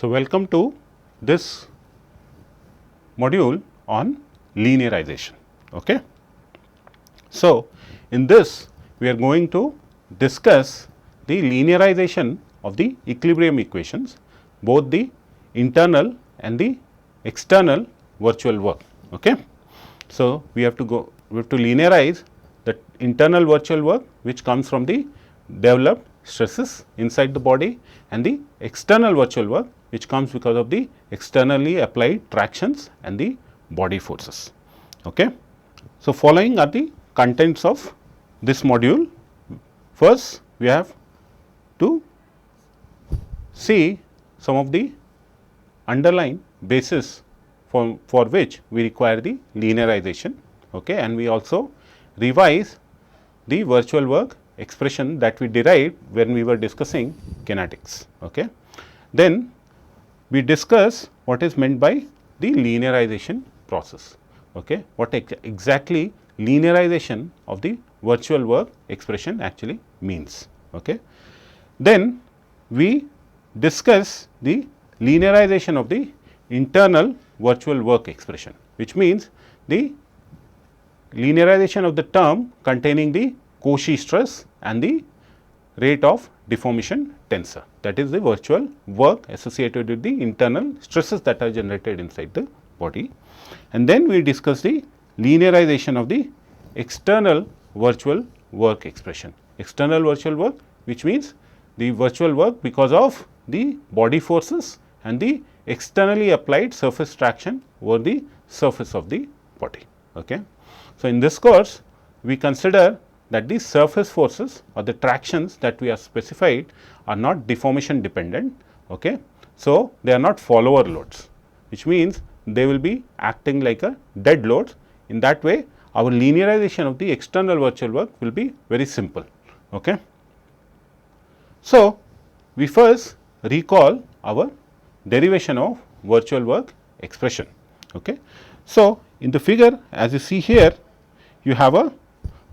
So, welcome to this module on linearization. Okay. So, in this we are going to discuss the linearization of the equilibrium equations, both the internal and the external virtual work. Okay. So, we have to linearize the internal virtual work which comes from the developed stresses inside the body, and the external virtual work which comes because of the externally applied tractions and the body forces. Okay. So, following are the contents of this module. First, we have to see some of the underlying basis for which we require the linearization, okay, and we also revise the virtual work expression that we derived when we were discussing kinetics. Okay. Then we discuss what is meant by the linearization process. Okay. What exactly linearization of the virtual work expression actually means. Okay. Then we discuss the linearization of the internal virtual work expression, which means the linearization of the term containing the Cauchy stress and the rate of deformation tensor, that is the virtual work associated with the internal stresses that are generated inside the body. And then we discuss the linearization of the external virtual work expression. External virtual work, which means the virtual work because of the body forces and the externally applied surface traction over the surface of the body. Okay. So, in this course we consider that the surface forces or the tractions that we have specified are not deformation dependent. Okay. So, they are not follower loads, which means they will be acting like a dead loads. In that way, our linearization of the external virtual work will be very simple. Okay. So, we first recall our derivation of virtual work expression. Okay. So, in the figure as you see here, you have a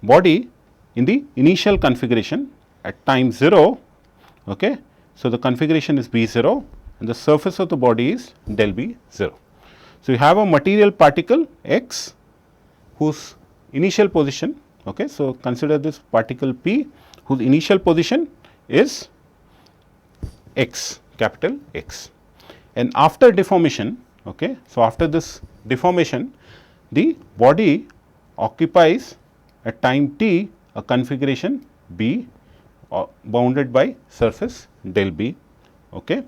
body in the initial configuration at time 0. Okay. So, the configuration is B 0 and the surface of the body is del B 0. So, you have a material particle x whose initial position, okay. So, consider this particle P whose initial position is x, capital X, and after deformation, okay. So, after this deformation, the body occupies at time t a configuration B bounded by surface del B, okay,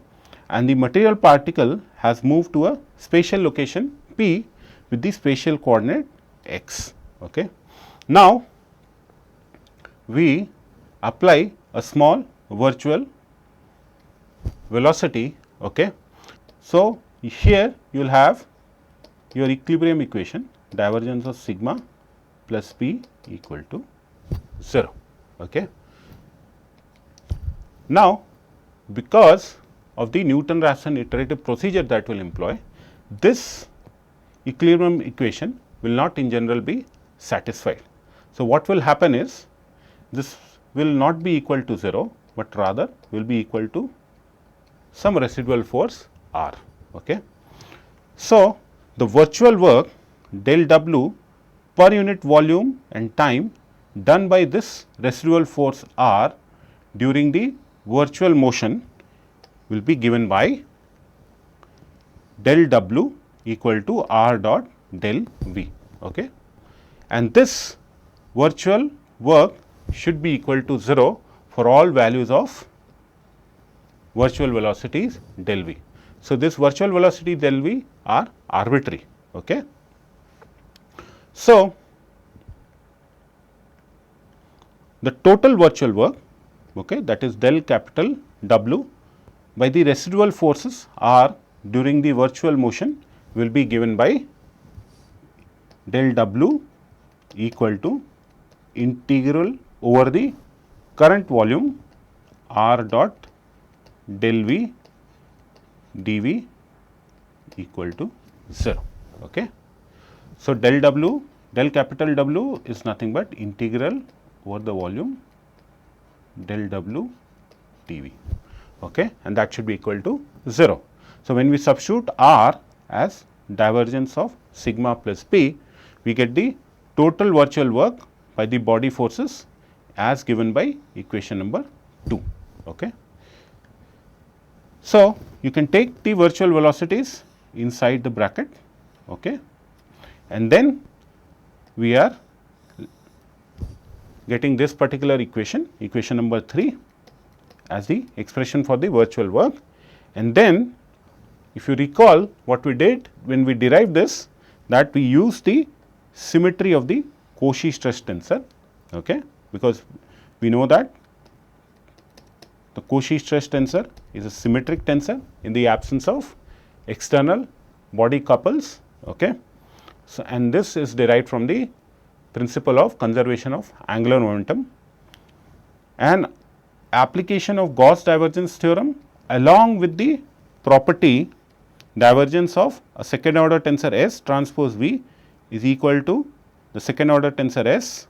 and the material particle has moved to a spatial location P with the spatial coordinate x. Okay. Now, we apply a small virtual velocity. Okay. So, here you will have your equilibrium equation, divergence of sigma plus p equal to 0. Okay. Now, because of the Newton-Raphson iterative procedure that will employ, this equilibrium equation will not in general be satisfied. So, what will happen is this will not be equal to 0, but rather will be equal to some residual force R. Okay. So, the virtual work del W per unit volume and time done by this residual force R during the virtual motion will be given by del W equal to R dot del V. Okay. And this virtual work should be equal to 0 for all values of virtual velocities del V. So, this virtual velocity del V are arbitrary. Okay. So, the total virtual work, okay, that is del capital W by the residual forces R during the virtual motion will be given by del W equal to integral over the current volume R dot del V dV equal to 0. Okay. So, del W, del capital W is nothing but integral over the volume del W dV, okay, and that should be equal to 0. So, when we substitute R as divergence of sigma plus P, we get the total virtual work by the body forces as given by equation number 2. Okay. So, you can take the virtual velocities inside the bracket, okay, and then we are getting this particular equation, equation number 3 as the expression for the virtual work. And then if you recall what we did when we derived this, that we used the symmetry of the Cauchy stress tensor, okay, because we know that the Cauchy stress tensor is a symmetric tensor in the absence of external body couples, okay. So, and this is derived from the principle of conservation of angular momentum, and application of Gauss divergence theorem along with the property divergence of a second order tensor S transpose V is equal to the second order tensor S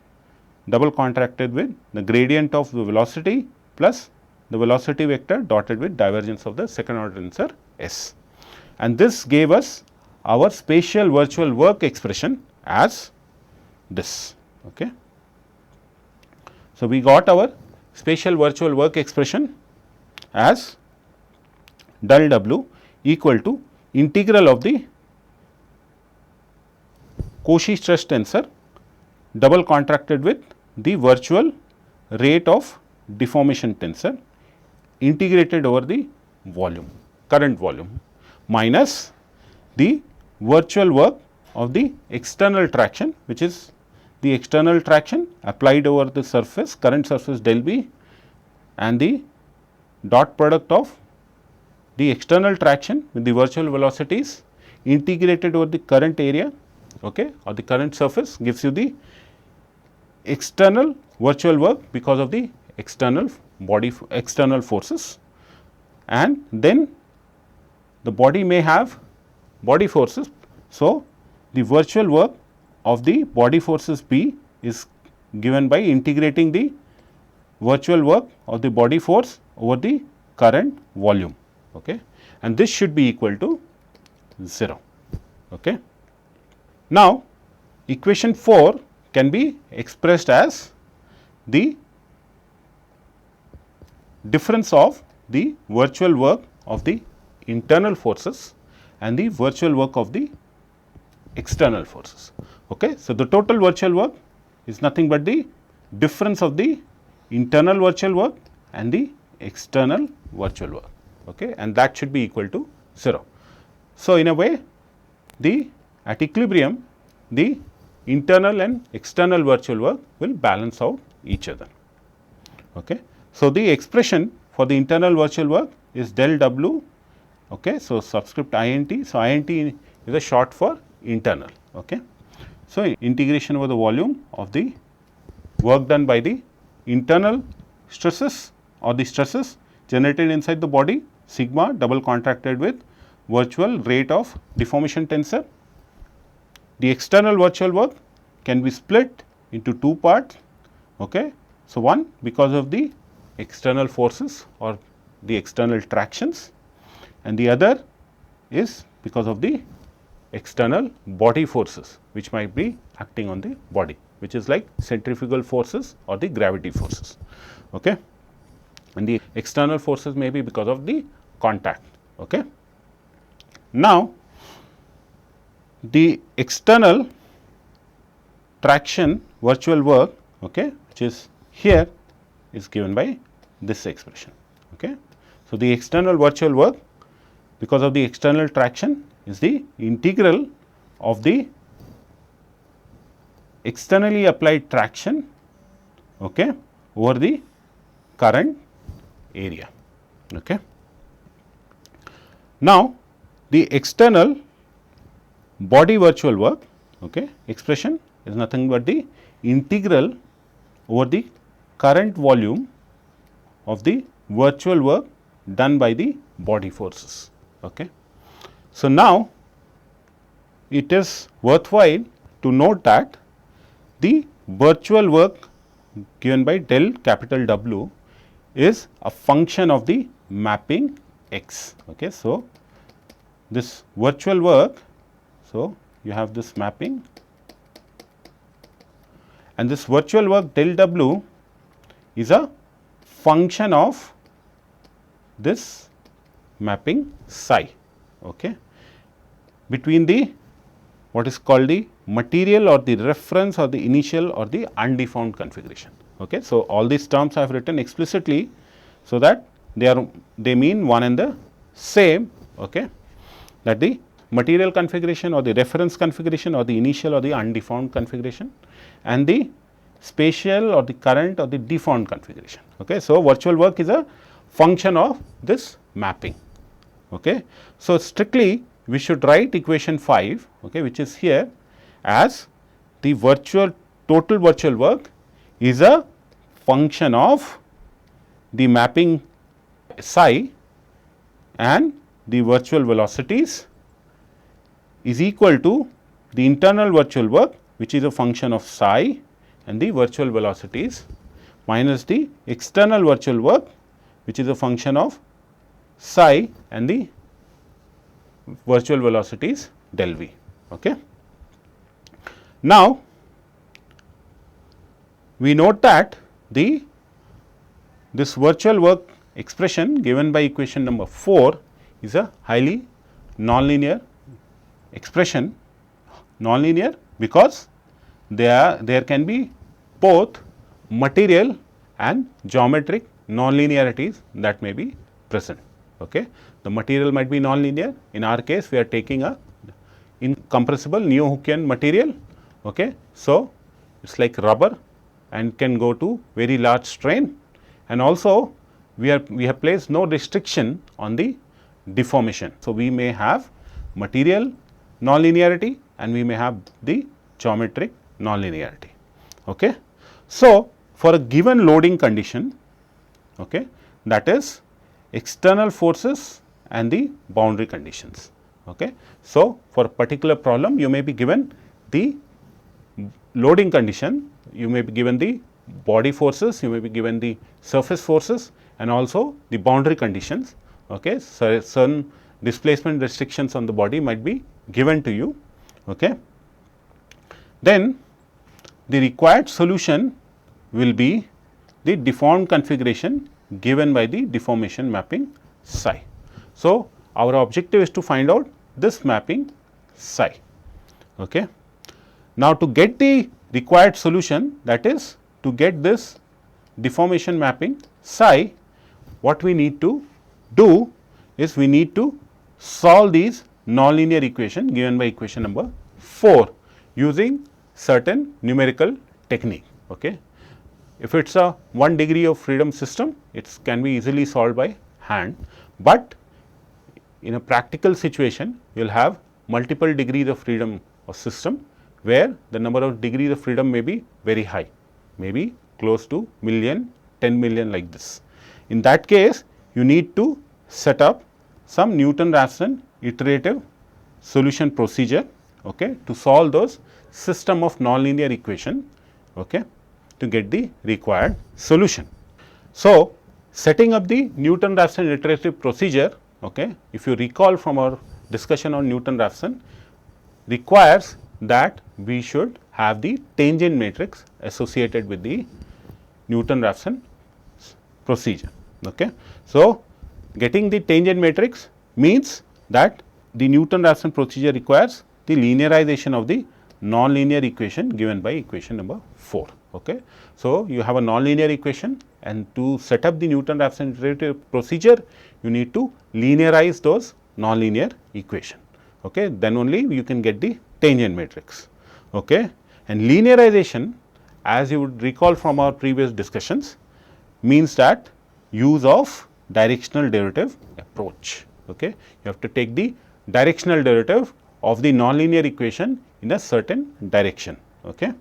double contracted with the gradient of the velocity plus the velocity vector dotted with divergence of the second order tensor S. And this gave us our spatial virtual work expression as this. Okay. So, we got our spatial virtual work expression as del W equal to integral of the Cauchy stress tensor double contracted with the virtual rate of deformation tensor integrated over the volume, current volume, minus the virtual work of the external traction, which is the external traction applied over the surface, current surface del B, and the dot product of the external traction with the virtual velocities integrated over the current area, okay, or the current surface, gives you the external virtual work because of the external body, external forces. And then the body may have body forces. So, the virtual work of the body forces B is given by integrating the virtual work of the body force over the current volume, okay, and this should be equal to 0. Okay. Now, equation 4 can be expressed as the difference of the virtual work of the internal forces and the virtual work of the external forces. Okay. So, the total virtual work is nothing but the difference of the internal virtual work and the external virtual work, okay, and that should be equal to 0. So, in a way, the at equilibrium the internal and external virtual work will balance out each other. Okay. So, the expression for the internal virtual work is del W, okay. So, subscript INT. So, INT is a short for internal. Okay. So, integration over the volume of the work done by the internal stresses or the stresses generated inside the body, sigma double contracted with virtual rate of deformation tensor. The external virtual work can be split into two parts. Okay. So, one because of the external forces or the external tractions, and the other is because of the external body forces which might be acting on the body, which is like centrifugal forces or the gravity forces. Okay. And the external forces may be because of the contact. Okay. Now, the external traction virtual work, okay, which is here, is given by this expression. Okay. So, the external virtual work because of the external traction is the integral of the externally applied traction, okay, over the current area. Okay. Now, the external body virtual work, okay, expression is nothing but the integral over the current volume of the virtual work done by the body forces. Okay. So, now it is worthwhile to note that the virtual work given by del capital W is a function of the mapping x. Okay. So, this virtual work. So, you have this mapping, and this virtual work del W is a function of this mapping psi, okay, between the what is called the material or the reference or the initial or the undefined configuration. Okay. So, all these terms I have written explicitly, so that they mean one and the same, okay, that the material configuration or the reference configuration or the initial or the undefined configuration, and the spatial or the current or the defined configuration. Okay. So, virtual work is a function of this mapping. Okay. So, strictly we should write equation 5, okay, which is here, as the total virtual work is a function of the mapping psi, and the virtual velocities is equal to the internal virtual work, which is a function of psi and the virtual velocities, minus the external virtual work, which is a function of psi and the virtual velocities del v. Okay. Now, we note that this virtual work expression given by equation number 4 is a highly nonlinear expression. Nonlinear because there can be both material and geometric nonlinearities that may be present. Okay. The material might be nonlinear. In our case, we are taking a incompressible Neo-Hookean material. Okay. So, it is like rubber and can go to very large strain, and also we have placed no restriction on the deformation. So, we may have material nonlinearity and we may have the geometric nonlinearity. Okay. So, for a given loading condition, okay, that is external forces and the boundary conditions. Okay. So, for a particular problem you may be given the loading condition, you may be given the body forces, you may be given the surface forces and also the boundary conditions. Okay. So, certain displacement restrictions on the body might be given to you. Okay. Then the required solution will be the deformed configuration given by the deformation mapping psi. So, our objective is to find out this mapping psi. Okay. Now, to get the required solution, that is to get this deformation mapping psi, what we need to do is we need to solve these nonlinear equation given by equation number 4 using certain numerical technique. Okay. If it is a 1 degree of freedom system, it can be easily solved by hand, but in a practical situation you will have multiple degrees of freedom of system, where the number of degrees of freedom may be very high, maybe close to million, 10 million like this. In that case, you need to set up some Newton-Raphson iterative solution procedure, okay, to solve those system of nonlinear equation, okay, to get the required solution. So, setting up the Newton-Raphson iterative procedure, okay, if you recall from our discussion on Newton-Raphson, requires that we should have the tangent matrix associated with the Newton-Raphson procedure. Okay. So, getting the tangent matrix means that the Newton-Raphson procedure requires the linearization of the nonlinear equation given by equation number 4. Okay. So, you have a nonlinear equation, and to set up the Newton-Raphson iterative procedure, you need to linearize those nonlinear equation. Okay. Then only you can get the tangent matrix. Okay. And linearization, as you would recall from our previous discussions, means that use of directional derivative approach. Okay. You have to take the directional derivative of the nonlinear equation in a certain direction. Okay.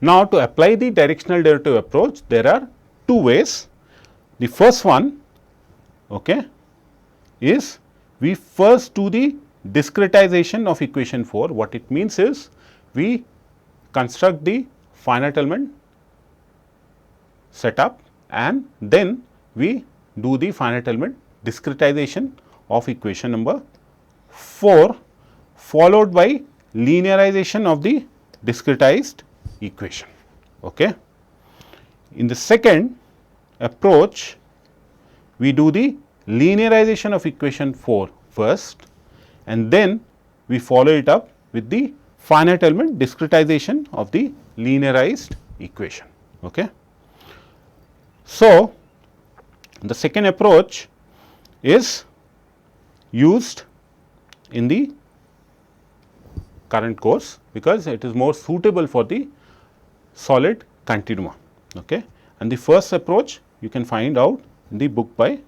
Now, to apply the directional derivative approach, there are two ways. The first one, okay, is we first do the discretization of equation 4. What it means is, we construct the finite element setup and then we do the finite element discretization of equation number 4 followed by linearization of the discretized equation. Okay. In the second approach, we do the linearization of equation 4 first, and then we follow it up with the finite element discretization of the linearized equation. Okay. So, the second approach is used in the current course, because it is more suitable for the solid continua. Okay. And the first approach you can find out in the book by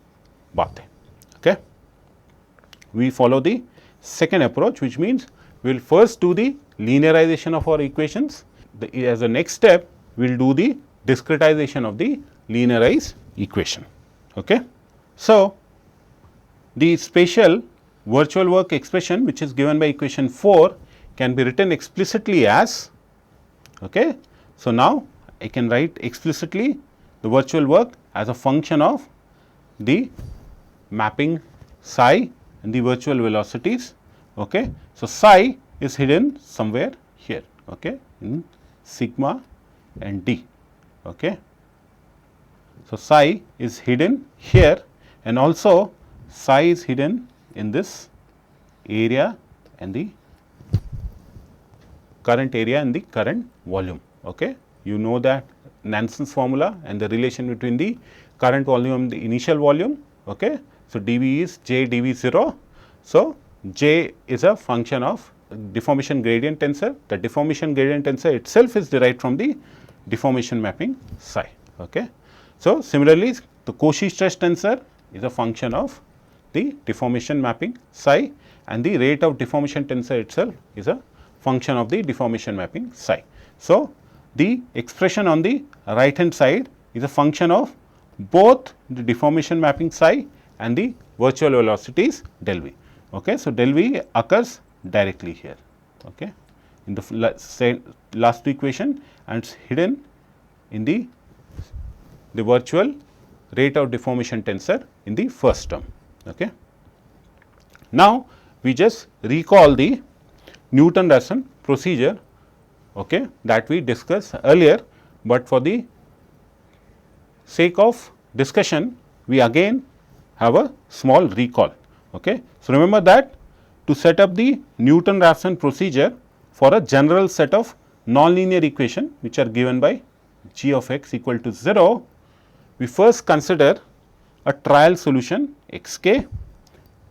Bathe. Okay. We follow the second approach, which means we will first do the linearization of our equations. As a next step, we will do the discretization of the linearized equation. Okay. So, the spatial virtual work expression, which is given by equation 4, can be written explicitly as, okay. So, now I can write explicitly the virtual work as a function of the mapping psi and the virtual velocities. Okay. So, psi is hidden somewhere here, okay, in sigma and d. Okay. So, psi is hidden here, and also psi is hidden in this area and the current area and the current volume. Okay. You know that Nansen's formula and the relation between the current volume and the initial volume. Okay. So, dV is J dV 0. So, J is a function of deformation gradient tensor. The deformation gradient tensor itself is derived from the deformation mapping psi. Okay. So, similarly, the Cauchy stress tensor is a function of the deformation mapping psi, and the rate of deformation tensor itself is a function of the deformation mapping psi. So, the expression on the right hand side is a function of both the deformation mapping psi and the virtual velocities del v. Okay. So, del v occurs directly here, okay, in the last equation, and it is hidden in the virtual rate of deformation tensor in the first term. Okay. Now, we just recall the Newton-Raphson procedure, okay, that we discussed earlier, but for the sake of discussion, we again have a small recall. Okay. So, remember that to set up the Newton-Raphson procedure for a general set of nonlinear equation which are given by g of x equal to 0, we first consider a trial solution x k,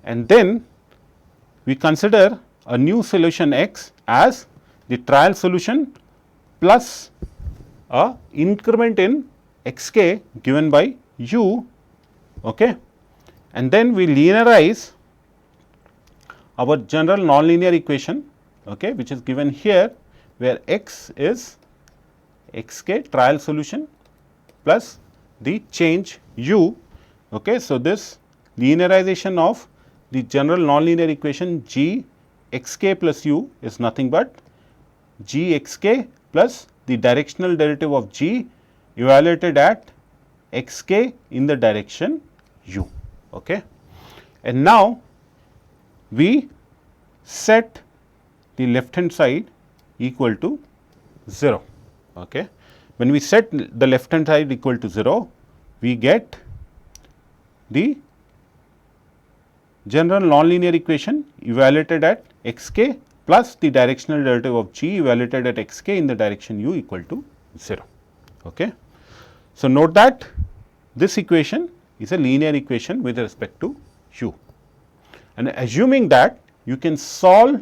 and then we consider a new solution x as the trial solution plus a increment in x k given by u, okay, and then we linearize our general nonlinear equation, okay, which is given here, where x is x k trial solution plus the change u. Okay. So, this linearization of the general nonlinear equation g x k plus u is nothing but g x k plus the directional derivative of g evaluated at x k in the direction u. Okay. And now, we set the left hand side equal to 0. Okay. When we set the left hand side equal to 0, we get the general nonlinear equation evaluated at x k plus the directional derivative of g evaluated at x k in the direction u equal to 0. Okay. So, note that this equation is a linear equation with respect to u, and assuming that you can solve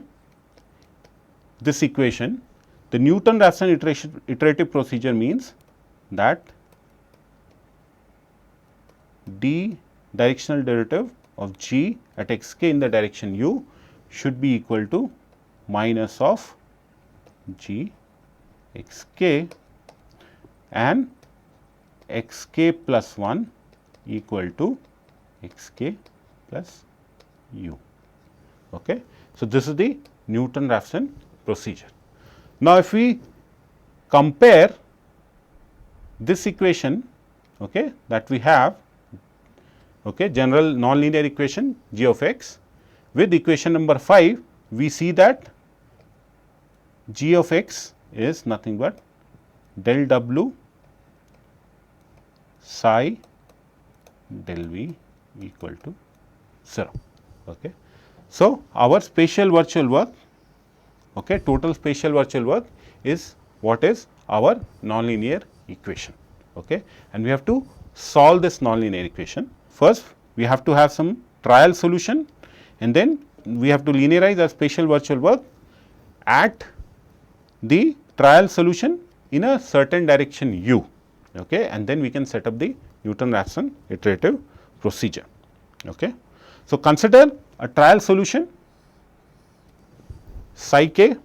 this equation, the Newton-Raphson iterative procedure means that d directional derivative of g at x k in the direction u should be equal to minus of g x k and x k plus 1 equal to x k plus u. Okay. So, this is the Newton-Raphson procedure. Now, if we compare this equation, that we have, general nonlinear equation g of x, with equation number 5, we see that g of x is nothing but del w psi del v equal to 0. Okay. So, our spatial virtual work, okay, total spatial virtual work is what is our nonlinear equation, okay, and we have to solve this nonlinear equation. First, we have to have some trial solution, and then we have to linearize our spatial virtual work at the trial solution in a certain direction u, okay, and then we can set up the Newton-Raphson iterative procedure. Okay. So, consider a trial solution psi k,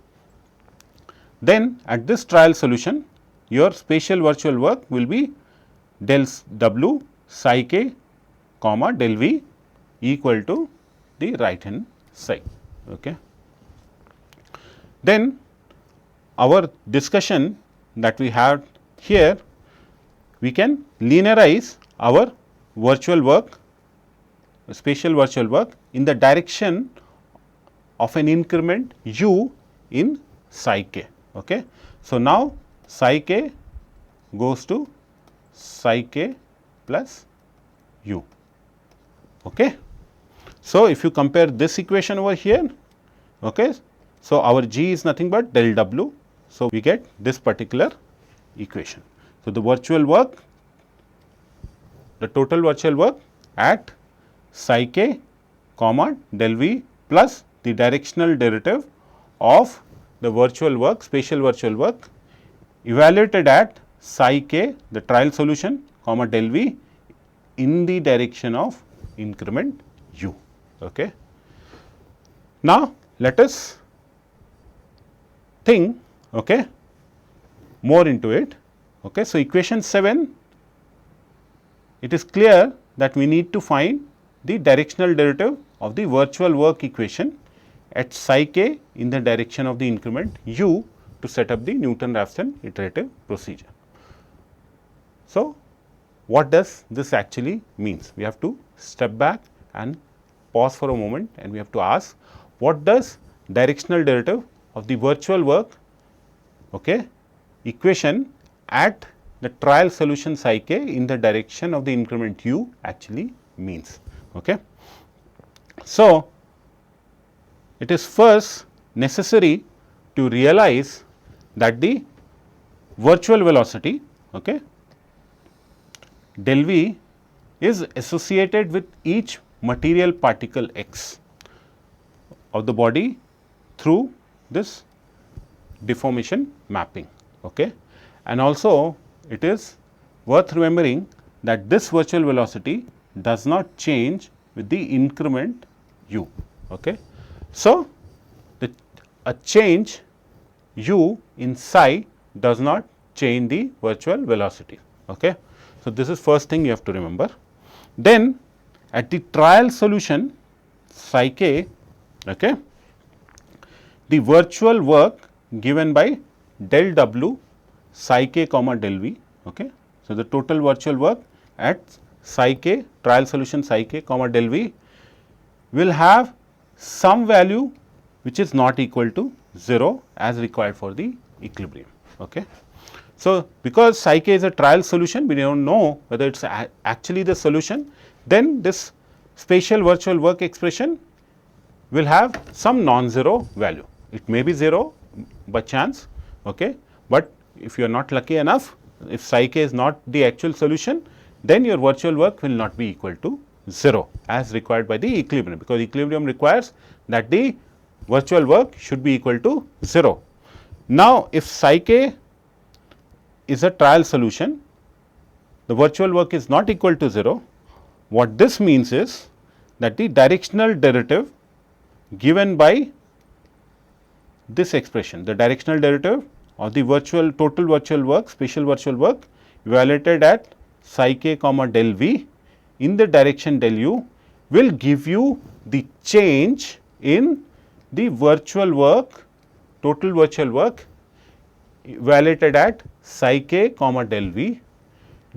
then at this trial solution your spatial virtual work will be del w psi k comma del v equal to the right hand side. Okay. Then our discussion that we have here, we can linearize our virtual work, spatial virtual work in the direction of an increment u in psi k. Okay. So, now psi k goes to psi k plus u. Okay. So, if you compare this equation over here, okay, so our g is nothing but del w. So, we get this particular equation. So, the virtual work, the total virtual work at psi k comma del v plus the directional derivative of the virtual work, spatial virtual work evaluated at psi k, the trial solution comma del v in the direction of increment u. Okay. Now, let us think, okay, more into it. Okay. So, equation 7, it is clear that we need to find the directional derivative of the virtual work equation at psi k in the direction of the increment u to set up the Newton-Raphson iterative procedure. So, what does this actually means? We have to step back and pause for a moment, and we have to ask, what does directional derivative of the virtual work, okay, equation at the trial solution psi k in the direction of the increment u actually means. Okay. So, it is first necessary to realize that the virtual velocity, okay, del v is associated with each material particle x of the body through this deformation mapping. Okay. And also it is worth remembering that this virtual velocity does not change with the increment u. Okay. So, a change u in psi does not change the virtual velocity. Okay. So, this is first thing you have to remember. Then at the trial solution psi k, okay, the virtual work given by del w psi k comma del v. Okay. So, the total virtual work at psi k, trial solution psi k comma del v will have some value which is not equal to 0 as required for the equilibrium. Okay. So, because psi k is a trial solution, we do not know whether it is actually the solution, then this spatial virtual work expression will have some non-zero value. It may be 0 by chance, okay, but if you are not lucky enough, if psi k is not the actual solution, then your virtual work will not be equal to 0 as required by the equilibrium, because equilibrium requires that the virtual work should be equal to 0. Now, if psi k is a trial solution, the virtual work is not equal to 0, what this means is that the directional derivative given by this expression, the directional derivative of the virtual total virtual work, spatial virtual work evaluated at psi k comma del v in the direction del u will give you the change in the virtual work, total virtual work evaluated at psi k comma del v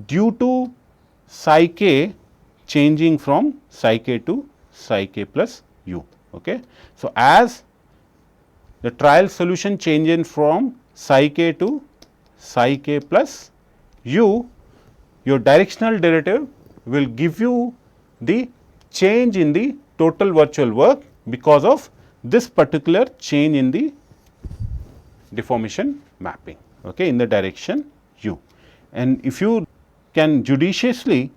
due to psi k changing from psi k to psi k plus u. Okay. So, as the trial solution changes from psi k to psi k plus u, your directional derivative will give you the change in the total virtual work because of this particular change in the deformation mapping, okay, in the direction u. And if you can judiciously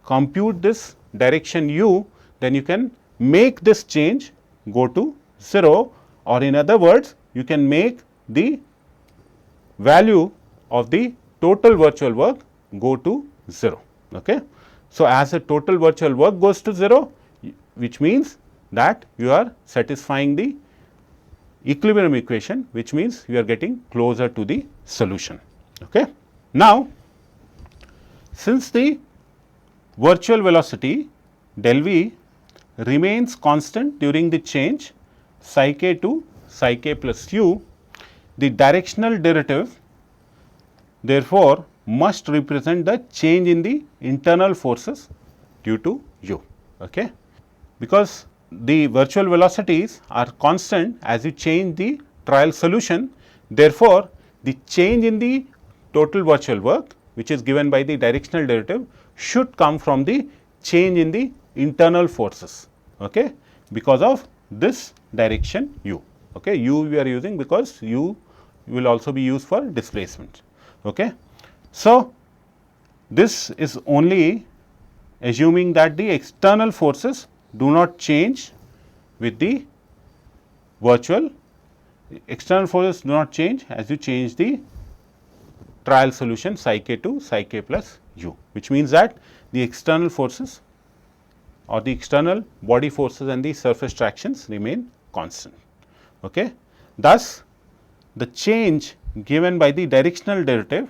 compute this direction u, then you can make this change go to 0, or in other words you can make the value of the total virtual work go to 0. Okay. So, as the total virtual work goes to 0, which means that you are satisfying the equilibrium equation, which means you are getting closer to the solution. Okay. Now, since the virtual velocity del v remains constant during the change psi k to psi k plus u, the directional derivative therefore must represent the change in the internal forces due to u. Okay. Because the virtual velocities are constant as you change the trial solution, therefore, the change in the total virtual work, which is given by the directional derivative, should come from the change in the internal forces, okay, because of this direction u. Okay. U we are using because u will also be used for displacement. Okay. So, this is only assuming that the external forces do not change with the virtual, external forces do not change as you change the trial solution psi k to psi k plus u, which means that the external forces or the external body forces and the surface tractions remain constant. Okay. Thus, the change given by the directional derivative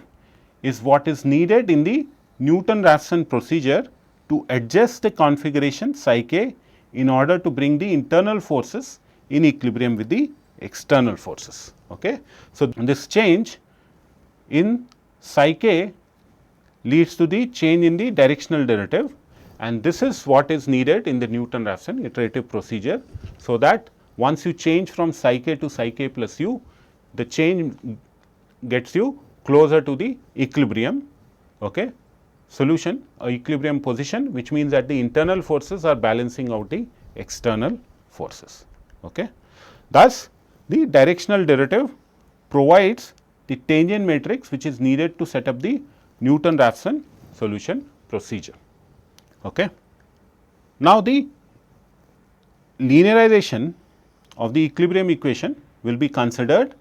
is what is needed in the Newton-Raphson procedure to adjust the configuration psi k in order to bring the internal forces in equilibrium with the external forces. Okay. So, this change in psi k leads to the change in the directional derivative, and this is what is needed in the Newton-Raphson iterative procedure. So, that once you change from psi k to psi k plus u, the change gets you closer to the equilibrium, okay, solution or equilibrium position, which means that the internal forces are balancing out the external forces. Okay. Thus, the directional derivative provides the tangent matrix which is needed to set up the Newton-Raphson solution procedure. Okay. Now, the linearization of the equilibrium equation will be considered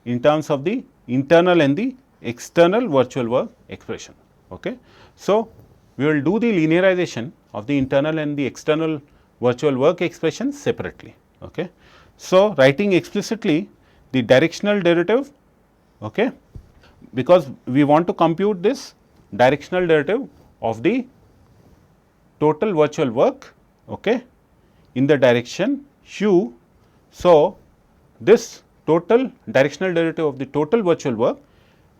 in terms of the internal and the external virtual work expression. Okay. So, we will do the linearization of the internal and the external virtual work expression separately. Okay. So, writing explicitly the directional derivative, okay, because we want to compute this directional derivative of the total virtual work, okay, in the direction u. So, this total directional derivative of the total virtual work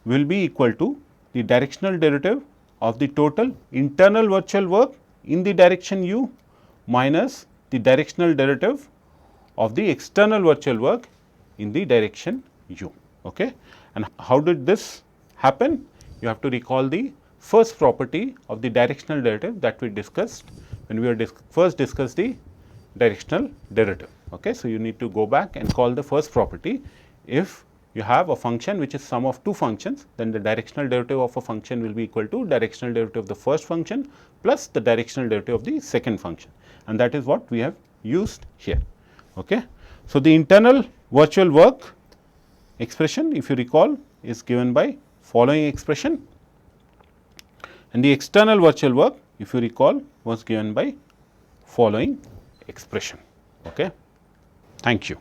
will be equal to the directional derivative of the total internal virtual work in the direction u minus the directional derivative of the external virtual work in the direction u. Okay. And how did this happen? You have to recall the first property of the directional derivative that we discussed when we were first discussed the directional derivative. Okay. So, you need to go back and call the first property. If you have a function which is sum of two functions, then the directional derivative of a function will be equal to directional derivative of the first function plus the directional derivative of the second function, and that is what we have used here. Okay. So, the internal virtual work expression, if you recall, is given by following expression, and the external virtual work, if you recall, was given by following expression. Okay. Thank you.